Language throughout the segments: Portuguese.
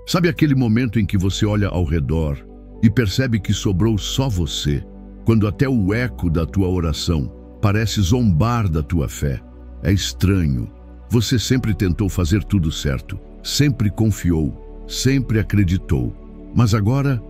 Sabe aquele momento em que você olha ao redor e percebe que sobrou só você, quando até o eco da tua oração parece zombar da tua fé? É estranho. Você sempre tentou fazer tudo certo, sempre confiou, sempre acreditou. Mas agora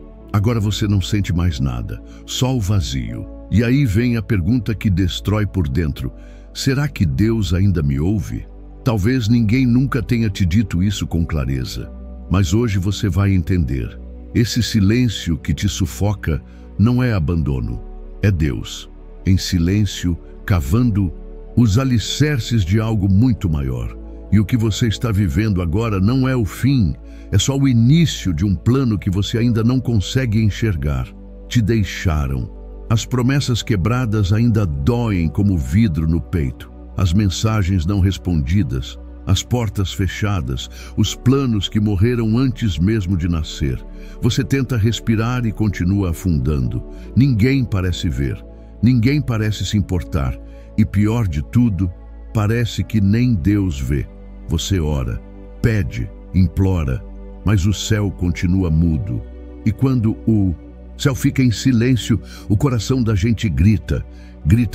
você não sente mais nada, só o vazio. E aí vem a pergunta que destrói por dentro: será que Deus ainda me ouve? Talvez ninguém nunca tenha te dito isso com clareza, mas hoje você vai entender. Esse silêncio que te sufoca não é abandono, é Deus, em silêncio, cavando os alicerces de algo muito maior. E o que você está vivendo agora não é o fim, é só o início de um plano que você ainda não consegue enxergar. Te deixaram. As promessas quebradas ainda doem como vidro no peito. As mensagens não respondidas, as portas fechadas, os planos que morreram antes mesmo de nascer. Você tenta respirar e continua afundando. Ninguém parece ver, ninguém parece se importar. E pior de tudo, parece que nem Deus vê. Você ora, pede, implora, mas o céu continua mudo. E quando o céu fica em silêncio, o coração da gente grita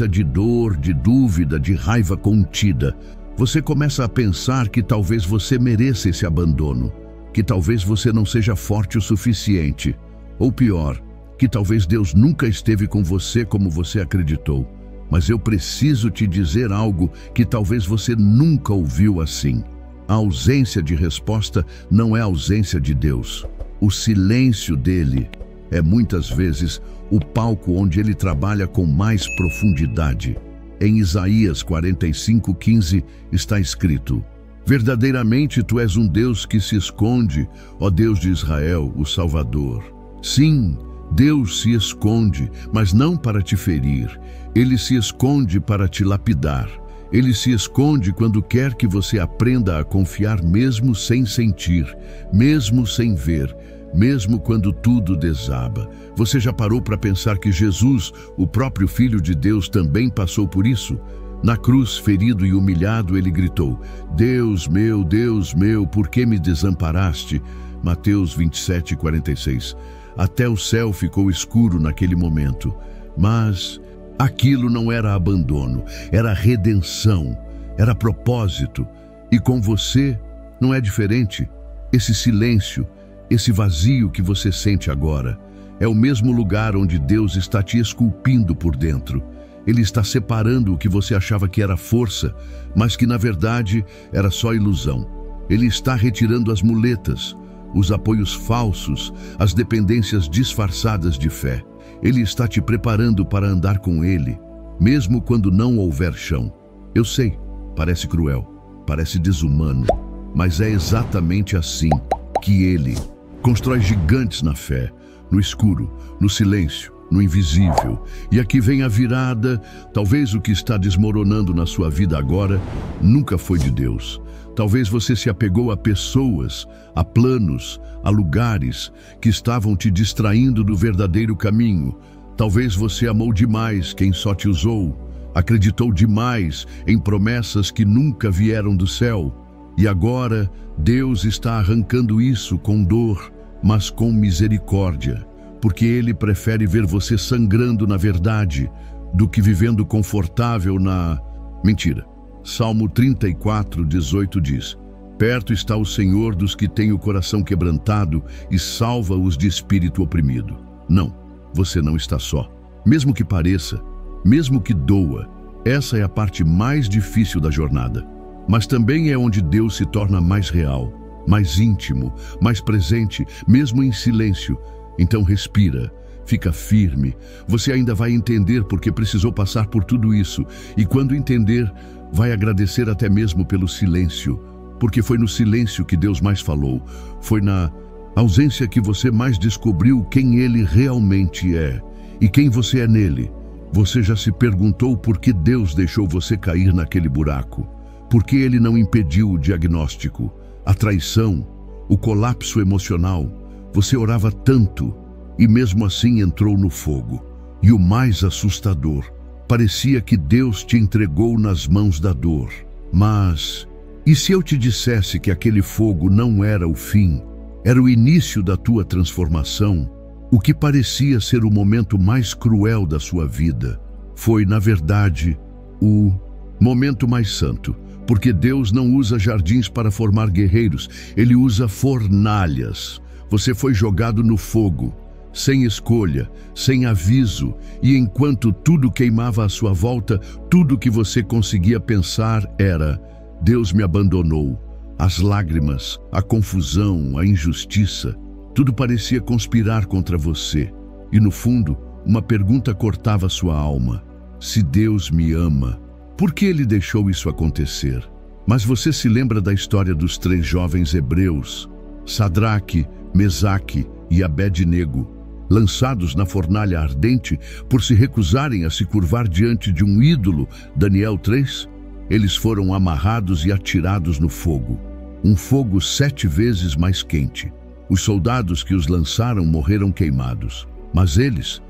de dor, de dúvida, de raiva contida. Você começa a pensar que talvez você mereça esse abandono, que talvez você não seja forte o suficiente, ou pior, que talvez Deus nunca esteve com você como você acreditou. Mas eu preciso te dizer algo que talvez você nunca ouviu assim. A ausência de resposta não é ausência de Deus. O silêncio dele é muitas vezes o palco onde ele trabalha com mais profundidade. Em Isaías 45:15 está escrito: verdadeiramente tu és um Deus que se esconde, ó Deus de Israel, o Salvador. Sim, Deus se esconde, mas não para te ferir. Ele se esconde para te lapidar. Ele se esconde quando quer que você aprenda a confiar mesmo sem sentir, mesmo sem ver, mesmo quando tudo desaba. Você já parou para pensar que Jesus, o próprio Filho de Deus, também passou por isso? Na cruz, ferido e humilhado, ele gritou: Deus meu, por que me desamparaste? Mateus 27:46. Até o céu ficou escuro naquele momento. Mas aquilo não era abandono, era redenção, era propósito. E com você não é diferente. Esse silêncio, esse vazio que você sente agora, é o mesmo lugar onde Deus está te esculpindo por dentro. Ele está separando o que você achava que era força, mas que na verdade era só ilusão. Ele está retirando as muletas, os apoios falsos, as dependências disfarçadas de fé. Ele está te preparando para andar com ele, mesmo quando não houver chão. Eu sei, parece cruel, parece desumano, mas é exatamente assim que ele constrói gigantes na fé, no escuro, no silêncio, no invisível. E aqui vem a virada. Talvez o que está desmoronando na sua vida agora nunca foi de Deus. Talvez você se apegou a pessoas, a planos, a lugares que estavam te distraindo do verdadeiro caminho. Talvez você amou demais quem só te usou, acreditou demais em promessas que nunca vieram do céu. E agora Deus está arrancando isso com dor, mas com misericórdia, porque Ele prefere ver você sangrando na verdade do que vivendo confortável na mentira. Salmo 34:18 diz: perto está o Senhor dos que têm o coração quebrantado e salva-os de espírito oprimido. Não, você não está só. Mesmo que pareça, mesmo que doa, essa é a parte mais difícil da jornada. Mas também é onde Deus se torna mais real, mais íntimo, mais presente, mesmo em silêncio. Então respira, fica firme. Você ainda vai entender porque precisou passar por tudo isso. E quando entender, vai agradecer até mesmo pelo silêncio, porque foi no silêncio que Deus mais falou. Foi na ausência que você mais descobriu quem Ele realmente é e quem você é nele. Você já se perguntou por que Deus deixou você cair naquele buraco? Por que Ele não impediu o diagnóstico, a traição, o colapso emocional? Você orava tanto e mesmo assim entrou no fogo. E o mais assustador, parecia que Deus te entregou nas mãos da dor. Mas, e se eu te dissesse que aquele fogo não era o fim? Era o início da tua transformação. O que parecia ser o momento mais cruel da sua vida foi, na verdade, o momento mais santo, porque Deus não usa jardins para formar guerreiros, Ele usa fornalhas. Você foi jogado no fogo, sem escolha, sem aviso, e enquanto tudo queimava à sua volta, tudo que você conseguia pensar era: Deus me abandonou. As lágrimas, a confusão, a injustiça, tudo parecia conspirar contra você. E no fundo, uma pergunta cortava sua alma: se Deus me ama, por que Ele deixou isso acontecer? Mas você se lembra da história dos 3 jovens hebreus, Sadraque, Mesaque e Abed-nego, lançados na fornalha ardente por se recusarem a se curvar diante de um ídolo, Daniel 3? Eles foram amarrados e atirados no fogo, um fogo 7 vezes mais quente. Os soldados que os lançaram morreram queimados, mas eles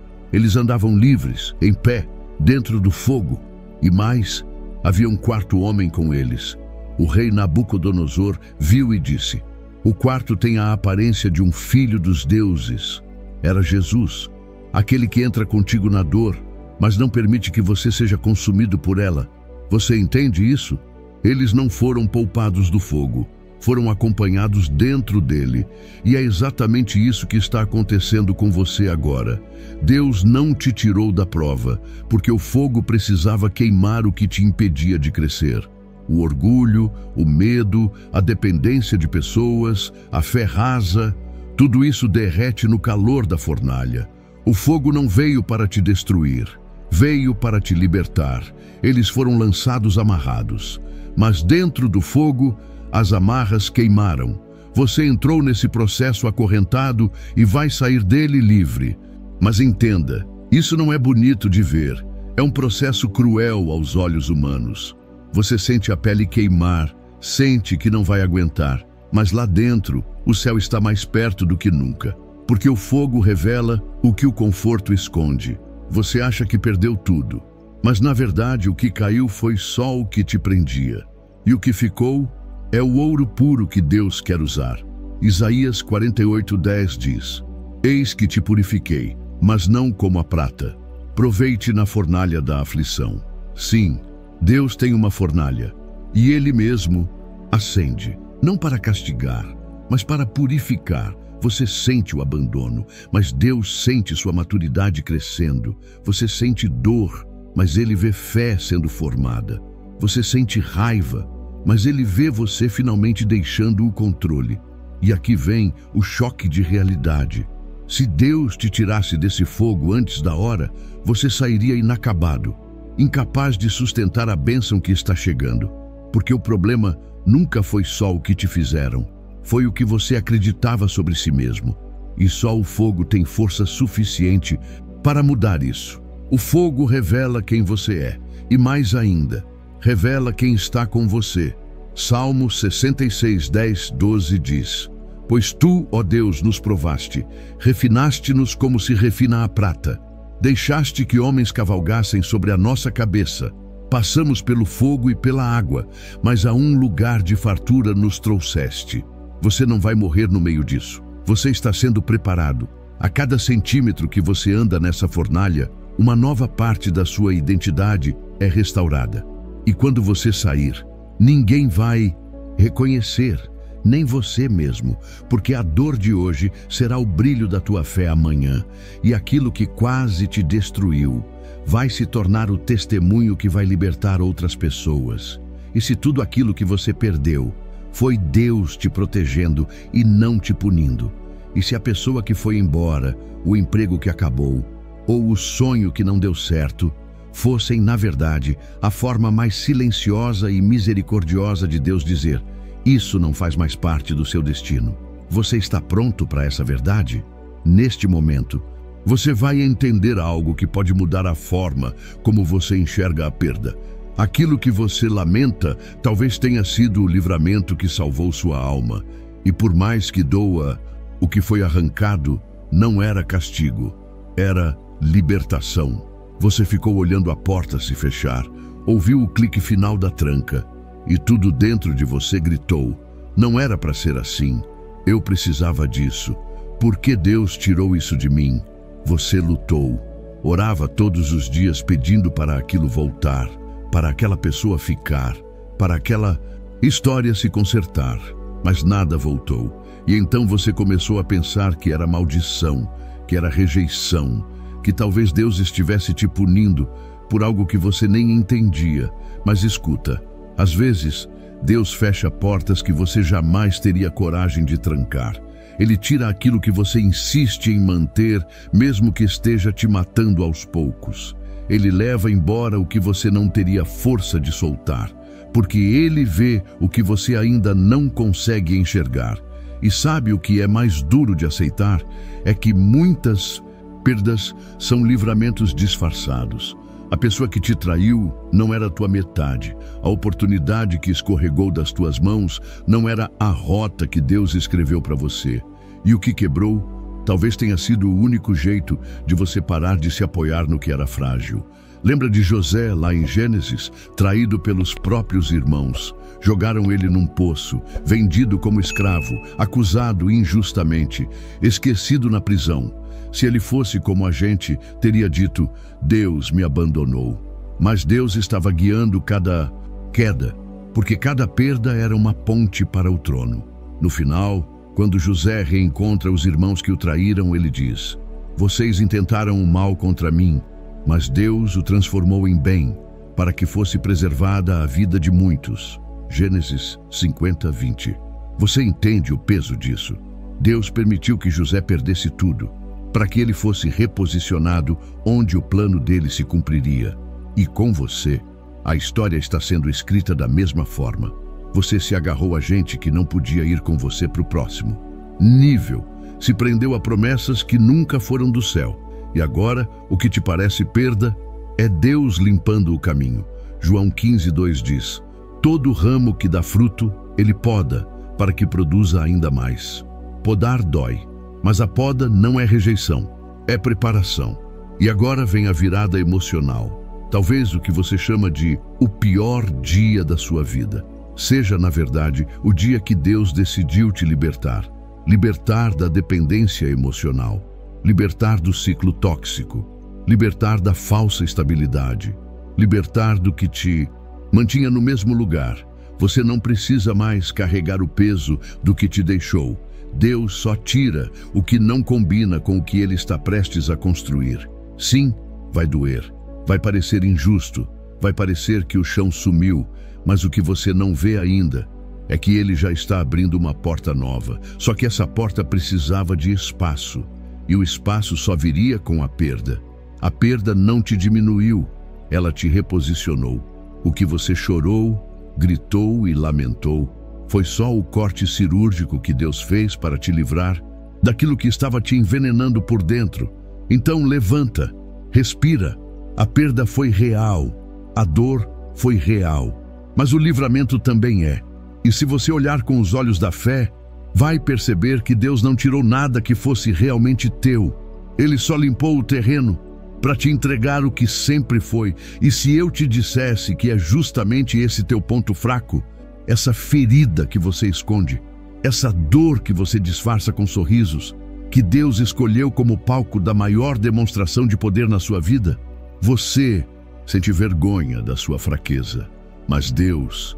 andavam livres, em pé, dentro do fogo. E mais, havia um 4º homem com eles. O rei Nabucodonosor viu e disse: o 4º tem a aparência de um filho dos deuses. Era Jesus, aquele que entra contigo na dor, mas não permite que você seja consumido por ela. Você entende isso? Eles não foram poupados do fogo, foram acompanhados dentro dele. E é exatamente isso que está acontecendo com você agora. Deus não te tirou da prova, porque o fogo precisava queimar o que te impedia de crescer. O orgulho, o medo, a dependência de pessoas, a fé rasa, tudo isso derrete no calor da fornalha. O fogo não veio para te destruir, veio para te libertar. Eles foram lançados amarrados, mas dentro do fogo, as amarras queimaram. Você entrou nesse processo acorrentado e vai sair dele livre. Mas entenda, isso não é bonito de ver. É um processo cruel aos olhos humanos. Você sente a pele queimar, sente que não vai aguentar, mas lá dentro, o céu está mais perto do que nunca, porque o fogo revela o que o conforto esconde. Você acha que perdeu tudo, mas na verdade o que caiu foi só o que te prendia. E o que ficou é o ouro puro que Deus quer usar. Isaías 48:10 diz: eis que te purifiquei, mas não como a prata. Provei-te na fornalha da aflição. Sim, Deus tem uma fornalha, e Ele mesmo acende, não para castigar, mas para purificar. Você sente o abandono, mas Deus sente sua maturidade crescendo. Você sente dor, mas Ele vê fé sendo formada. Você sente raiva, mas Ele vê você finalmente deixando o controle. E aqui vem o choque de realidade. Se Deus te tirasse desse fogo antes da hora, você sairia inacabado, incapaz de sustentar a bênção que está chegando. Porque o problema nunca foi só o que te fizeram, foi o que você acreditava sobre si mesmo. E só o fogo tem força suficiente para mudar isso. O fogo revela quem você é, e mais ainda, revela quem está com você. Salmo 66:10-12 diz: pois tu, ó Deus, nos provaste, refinaste-nos como se refina a prata. Deixaste que homens cavalgassem sobre a nossa cabeça. Passamos pelo fogo e pela água, mas a um lugar de fartura nos trouxeste. Você não vai morrer no meio disso. Você está sendo preparado. A cada centímetro que você anda nessa fornalha, uma nova parte da sua identidade é restaurada. E quando você sair, ninguém vai reconhecer, nem você mesmo, porque a dor de hoje será o brilho da tua fé amanhã, e aquilo que quase te destruiu vai se tornar o testemunho que vai libertar outras pessoas. E se tudo aquilo que você perdeu foi Deus te protegendo e não te punindo, e se a pessoa que foi embora, o emprego que acabou, ou o sonho que não deu certo, fossem, na verdade, a forma mais silenciosa e misericordiosa de Deus dizer: isso não faz mais parte do seu destino. Você está pronto para essa verdade? Neste momento, você vai entender algo que pode mudar a forma como você enxerga a perda. Aquilo que você lamenta talvez tenha sido o livramento que salvou sua alma. E por mais que doa, o que foi arrancado não era castigo, era libertação. Você ficou olhando a porta se fechar, ouviu o clique final da tranca, e tudo dentro de você gritou: não era para ser assim. Eu precisava disso. Por que Deus tirou isso de mim? Você lutou. Orava todos os dias pedindo para aquilo voltar, para aquela pessoa ficar, para aquela história se consertar. Mas nada voltou. E então você começou a pensar que era maldição, que era rejeição, que talvez Deus estivesse te punindo por algo que você nem entendia. Mas escuta, às vezes Deus fecha portas que você jamais teria coragem de trancar. Ele tira aquilo que você insiste em manter, mesmo que esteja te matando aos poucos. Ele leva embora o que você não teria força de soltar, porque Ele vê o que você ainda não consegue enxergar. E sabe o que é mais duro de aceitar? É que muitas perdas são livramentos disfarçados. A pessoa que te traiu não era a tua metade. A oportunidade que escorregou das tuas mãos não era a rota que Deus escreveu para você. E o que quebrou talvez tenha sido o único jeito de você parar de se apoiar no que era frágil. Lembra de José lá em Gênesis, traído pelos próprios irmãos? Jogaram ele num poço, vendido como escravo, acusado injustamente, esquecido na prisão. Se ele fosse como a gente, teria dito: Deus me abandonou. Mas Deus estava guiando cada queda, porque cada perda era uma ponte para o trono. No final, quando José reencontra os irmãos que o traíram, ele diz: vocês intentaram o mal contra mim, mas Deus o transformou em bem, para que fosse preservada a vida de muitos. Gênesis 50:20. Você entende o peso disso? Deus permitiu que José perdesse tudo, para que ele fosse reposicionado onde o plano dele se cumpriria. E com você, a história está sendo escrita da mesma forma. Você se agarrou a gente que não podia ir com você para o próximo nível, se prendeu a promessas que nunca foram do céu. E agora, o que te parece perda, é Deus limpando o caminho. João 15:2 diz: todo ramo que dá fruto, ele poda, para que produza ainda mais. Podar dói, mas a poda não é rejeição, é preparação. E agora vem a virada emocional. Talvez o que você chama de o pior dia da sua vida seja, na verdade, o dia que Deus decidiu te libertar. Libertar da dependência emocional, libertar do ciclo tóxico, libertar da falsa estabilidade, libertar do que te mantinha no mesmo lugar. Você não precisa mais carregar o peso do que te deixou. Deus só tira o que não combina com o que Ele está prestes a construir. Sim, vai doer, vai parecer injusto, vai parecer que o chão sumiu, mas o que você não vê ainda é que Ele já está abrindo uma porta nova. Só que essa porta precisava de espaço, e o espaço só viria com a perda. A perda não te diminuiu, ela te reposicionou. O que você chorou, gritou e lamentou foi só o corte cirúrgico que Deus fez para te livrar daquilo que estava te envenenando por dentro. Então levanta, respira. A perda foi real, a dor foi real, mas o livramento também é. E se você olhar com os olhos da fé, vai perceber que Deus não tirou nada que fosse realmente teu. Ele só limpou o terreno para te entregar o que sempre foi. E se eu te dissesse que é justamente esse teu ponto fraco, essa ferida que você esconde, essa dor que você disfarça com sorrisos, que Deus escolheu como palco da maior demonstração de poder na sua vida, você sente vergonha da sua fraqueza. Mas Deus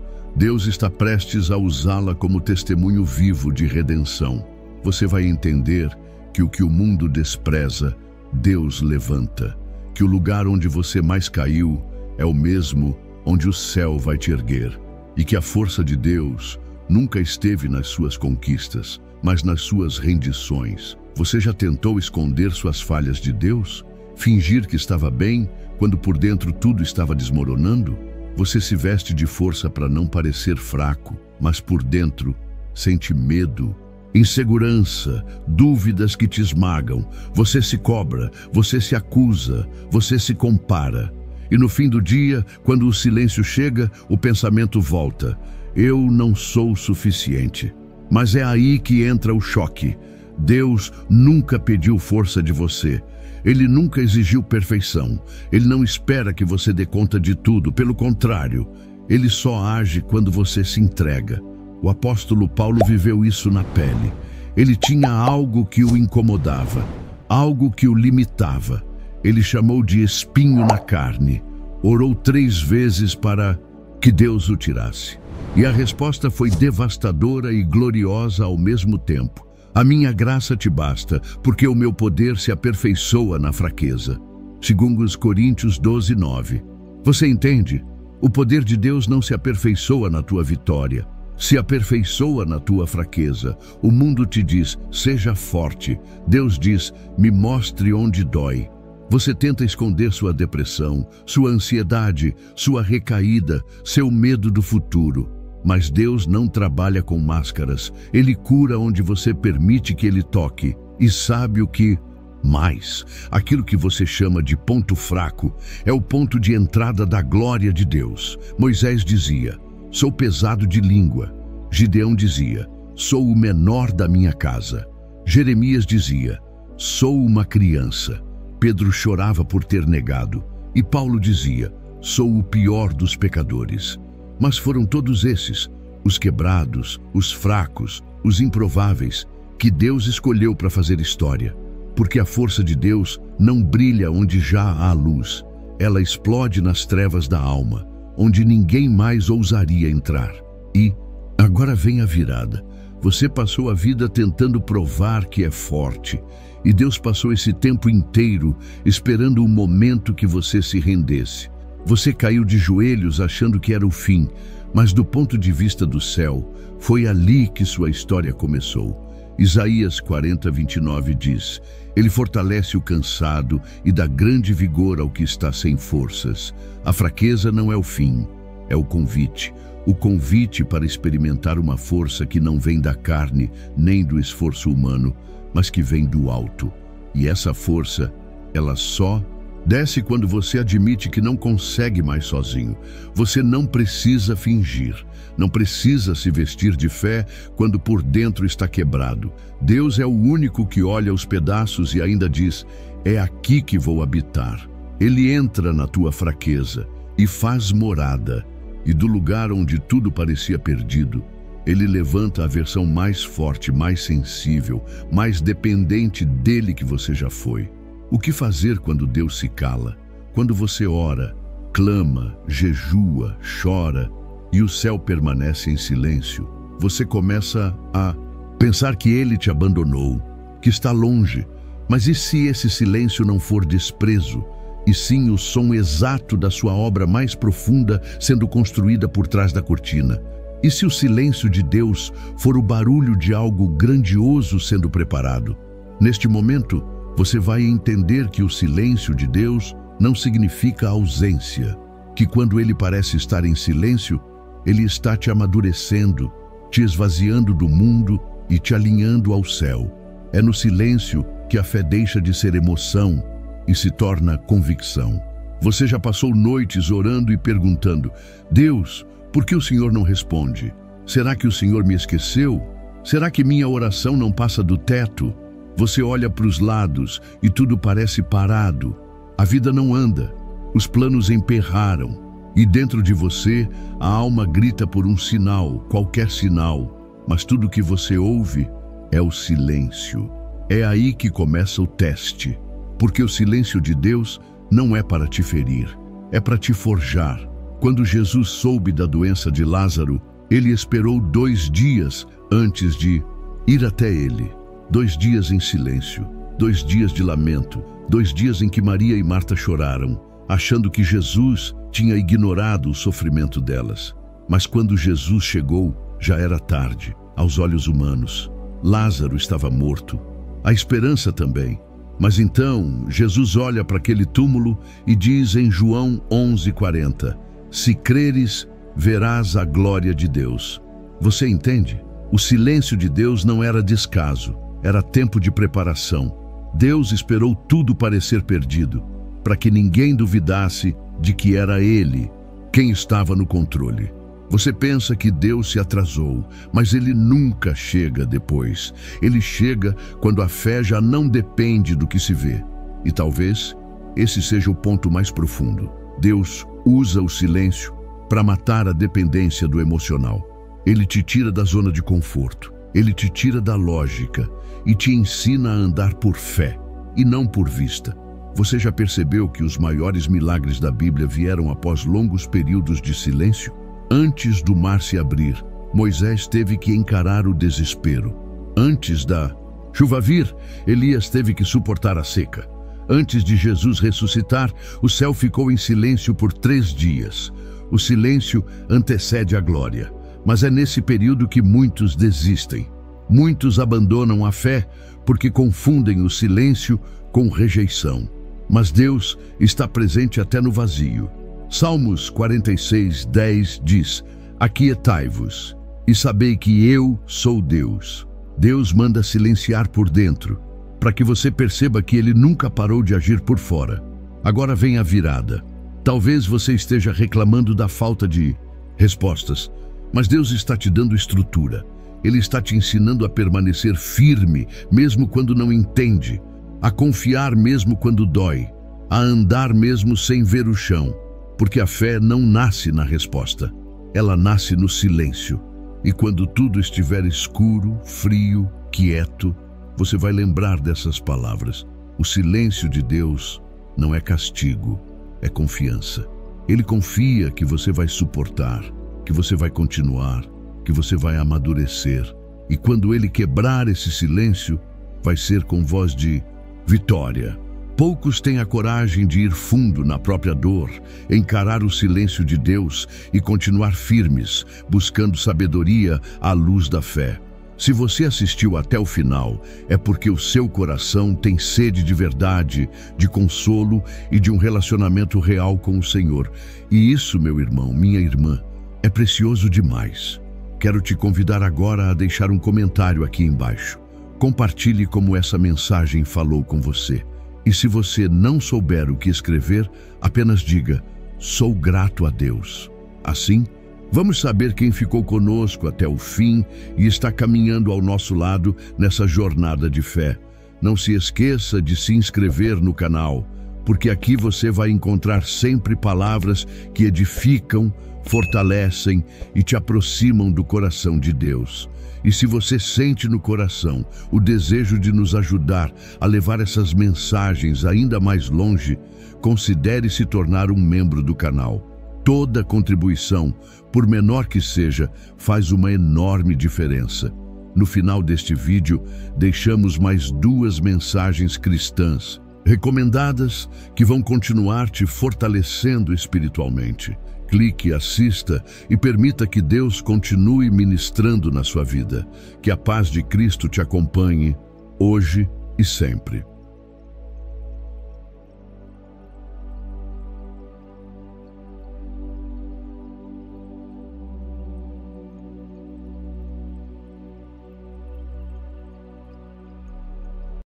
está prestes a usá-la como testemunho vivo de redenção. Você vai entender que o que o mundo despreza, Deus levanta. Que o lugar onde você mais caiu é o mesmo onde o céu vai te erguer. E que a força de Deus nunca esteve nas suas conquistas, mas nas suas rendições. Você já tentou esconder suas falhas de Deus? Fingir que estava bem quando por dentro tudo estava desmoronando? Você se veste de força para não parecer fraco, mas por dentro sente medo, insegurança, dúvidas que te esmagam. Você se cobra, você se acusa, você se compara. E no fim do dia, quando o silêncio chega, o pensamento volta: eu não sou o suficiente. Mas é aí que entra o choque. Deus nunca pediu força de você. Ele nunca exigiu perfeição. Ele não espera que você dê conta de tudo. Pelo contrário, Ele só age quando você se entrega. O apóstolo Paulo viveu isso na pele. Ele tinha algo que o incomodava, algo que o limitava. Ele chamou de espinho na carne. Orou 3 vezes para que Deus o tirasse. E a resposta foi devastadora e gloriosa ao mesmo tempo. A minha graça te basta, porque o meu poder se aperfeiçoa na fraqueza. Segundo Coríntios 12:9. Você entende? O poder de Deus não se aperfeiçoa na tua vitória. Se aperfeiçoa na tua fraqueza. O mundo te diz, seja forte. Deus diz, me mostre onde dói. Você tenta esconder sua depressão, sua ansiedade, sua recaída, seu medo do futuro. Mas Deus não trabalha com máscaras. Ele cura onde você permite que Ele toque. E sabe o que? Mais, aquilo que você chama de ponto fraco é o ponto de entrada da glória de Deus. Moisés dizia, sou pesado de língua. Gideão dizia, sou o menor da minha casa. Jeremias dizia, sou uma criança. Pedro chorava por ter negado. E Paulo dizia, sou o pior dos pecadores. Mas foram todos esses, os quebrados, os fracos, os improváveis, que Deus escolheu para fazer história. Porque a força de Deus não brilha onde já há luz. Ela explode nas trevas da alma, onde ninguém mais ousaria entrar. E agora vem a virada. Você passou a vida tentando provar que é forte. E Deus passou esse tempo inteiro esperando o momento que você se rendesse. Você caiu de joelhos achando que era o fim, mas do ponto de vista do céu, foi ali que sua história começou. Isaías 40:29 diz, Ele fortalece o cansado e dá grande vigor ao que está sem forças. A fraqueza não é o fim, é o convite para experimentar uma força que não vem da carne nem do esforço humano, mas que vem do alto. E essa força, ela só desce quando você admite que não consegue mais sozinho. Você não precisa fingir, não precisa se vestir de fé quando por dentro está quebrado. Deus é o único que olha os pedaços e ainda diz, é aqui que vou habitar. Ele entra na tua fraqueza e faz morada. E do lugar onde tudo parecia perdido, Ele levanta a versão mais forte, mais sensível, mais dependente dele que você já foi. O que fazer quando Deus se cala? Quando você ora, clama, jejua, chora e o céu permanece em silêncio, você começa a pensar que Ele te abandonou, que está longe. Mas e se esse silêncio não for desprezo, e sim o som exato da sua obra mais profunda sendo construída por trás da cortina? E se o silêncio de Deus for o barulho de algo grandioso sendo preparado? Neste momento, você vai entender que o silêncio de Deus não significa ausência, que quando Ele parece estar em silêncio, Ele está te amadurecendo, te esvaziando do mundo e te alinhando ao céu. É no silêncio que a fé deixa de ser emoção e se torna convicção. Você já passou noites orando e perguntando, Deus, por que o Senhor não responde? Será que o Senhor me esqueceu? Será que minha oração não passa do teto? Você olha para os lados e tudo parece parado. A vida não anda, os planos emperraram. E dentro de você, a alma grita por um sinal, qualquer sinal. Mas tudo que você ouve é o silêncio. É aí que começa o teste. Porque o silêncio de Deus não é para te ferir, é para te forjar. Quando Jesus soube da doença de Lázaro, Ele esperou 2 dias antes de ir até ele. 2 dias em silêncio, 2 dias de lamento, 2 dias em que Maria e Marta choraram, achando que Jesus tinha ignorado o sofrimento delas. Mas quando Jesus chegou, já era tarde, aos olhos humanos. Lázaro estava morto, a esperança também. Mas então Jesus olha para aquele túmulo e diz em João 11:40, se creres, verás a glória de Deus. Você entende? O silêncio de Deus não era descaso, era tempo de preparação. Deus esperou tudo parecer perdido, para que ninguém duvidasse de que era Ele quem estava no controle. Você pensa que Deus se atrasou, mas Ele nunca chega depois. Ele chega quando a fé já não depende do que se vê. E talvez esse seja o ponto mais profundo. Deus usa o silêncio para matar a dependência do emocional. Ele te tira da zona de conforto. Ele te tira da lógica e te ensina a andar por fé e não por vista. Você já percebeu que os maiores milagres da Bíblia vieram após longos períodos de silêncio? Antes do mar se abrir, Moisés teve que encarar o desespero. Antes da chuva vir, Elias teve que suportar a seca. Antes de Jesus ressuscitar, o céu ficou em silêncio por 3 dias. O silêncio antecede a glória, mas é nesse período que muitos desistem. Muitos abandonam a fé porque confundem o silêncio com rejeição. Mas Deus está presente até no vazio. Salmos 46:10 diz: Aquietai-vos e sabei que eu sou Deus. Deus manda silenciar por dentro, para que você perceba que Ele nunca parou de agir por fora. Agora vem a virada. Talvez você esteja reclamando da falta de respostas, mas Deus está te dando estrutura. Ele está te ensinando a permanecer firme, mesmo quando não entende, a confiar mesmo quando dói, a andar mesmo sem ver o chão, porque a fé não nasce na resposta, ela nasce no silêncio. E quando tudo estiver escuro, frio, quieto, você vai lembrar dessas palavras. O silêncio de Deus não é castigo, é confiança. Ele confia que você vai suportar, que você vai continuar, que você vai amadurecer. E quando Ele quebrar esse silêncio, vai ser com voz de vitória. Poucos têm a coragem de ir fundo na própria dor, encarar o silêncio de Deus e continuar firmes, buscando sabedoria à luz da fé. Se você assistiu até o final, é porque o seu coração tem sede de verdade, de consolo e de um relacionamento real com o Senhor. E isso, meu irmão, minha irmã, é precioso demais. Quero te convidar agora a deixar um comentário aqui embaixo. Compartilhe como essa mensagem falou com você. E se você não souber o que escrever, apenas diga: sou grato a Deus. Assim, vamos saber quem ficou conosco até o fim e está caminhando ao nosso lado nessa jornada de fé. Não se esqueça de se inscrever no canal, porque aqui você vai encontrar sempre palavras que edificam, fortalecem e te aproximam do coração de Deus. E se você sente no coração o desejo de nos ajudar a levar essas mensagens ainda mais longe, considere se tornar um membro do canal. Toda contribuição, por menor que seja, faz uma enorme diferença. No final deste vídeo, deixamos mais 2 mensagens cristãs recomendadas que vão continuar te fortalecendo espiritualmente. Clique, assista e permita que Deus continue ministrando na sua vida. Que a paz de Cristo te acompanhe, hoje e sempre.